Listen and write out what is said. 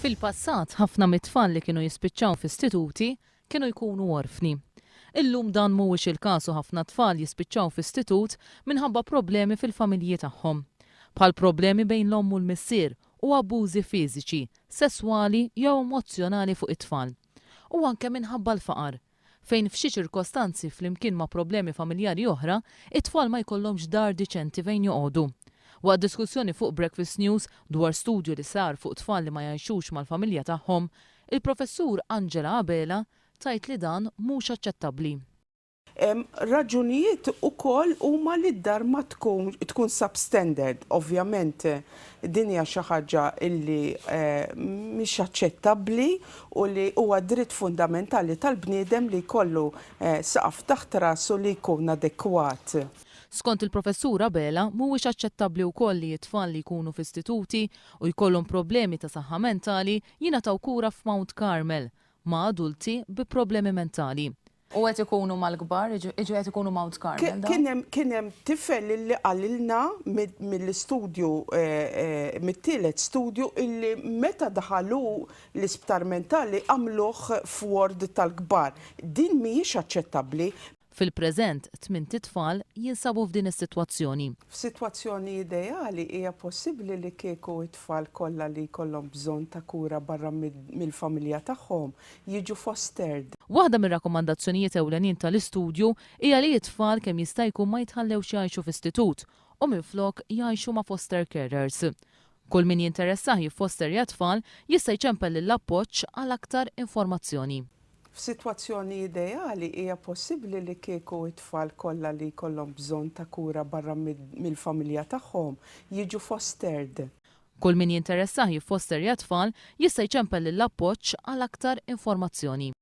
Fil-passat, ħafna mit-tfal li kienu jispiċċaw f'istituti kienu jkunu orfni. Illum dan mhuwiex il-każ u ħafna tfal jispiċċaw f'istitut minħabba problemi fil-familji tagħhom. Bħal problemi bejn l-omm u l-missier u abbużi fiżiċi, sesswali jew emozzjonali fuq it-tfal. U anke minħabba l-faqar, fejn f'xi ċirkostanzi flimkien ma' problemi familjari oħra, it-tfal ma jkollhomx dar diċenti fejn joqogħdu. Waqt diskussjoni fuq Breakfast News dwar studju li sar fuq tfal li ma jgħixux mal-familja tagħhom, il-professur Angela Abela tajt li dan mhux aċċettabbli. Raġunijiet ukoll huma li d-dar ma tkun substandard. Ovvjament din hija xi ħaġa illi mhix aċċettabbli u li huwa dritt fundamentali tal-bniedem li jkollu saqaf taħt rasu li jkun adekwat. Skont il-professura Bela, mhuwiex aċċettabbli wkoll li t-tfal li jkunu f'istituti u jkollhom problemi ta' saħħa mentali jingħataw kura f'Mount Carmel ma' adulti bi problemi mentali. U qed ikunu mal-kbar, iġu qed ikunu Mount Carmel. Kien hemm tifel li qalilna mill-istudju mit-tielet studju illi meta daħalu l-isptar mentali għamluh f'ward tal-kbar. Din mhijiex aċċettabbli. Fil-preżent, 8 tfal jinsabu f'din is-sitwazzjoni. F'sitwazzjoni ideali hija possibbli li kieku t-tfal kollha li jkollhom bżonn ta' kura barra mill-familja tagħhom jiġu fostered. Waħda mir-rakkomandazzjonijiet ewlenin tal-istudju hija li t-tfal kemm jista' jkun ma jitħallewx jgħixu f'istitut u minflok jgħixu ma' foster carers. Kull min jinteressah jiffosterja tfal jista' jċempel lill-appoġġ għal aktar informazzjoni. F'sitwazzjoni ideali hija possibbli li kieku t-tfal kollha li jkollhom bżonn ta' kura barra mill-familja tagħhom jiġu fostered. Kull min jinteressah jiffosterja tfal jista' jċempel lill-appoġġ għal aktar informazzjoni.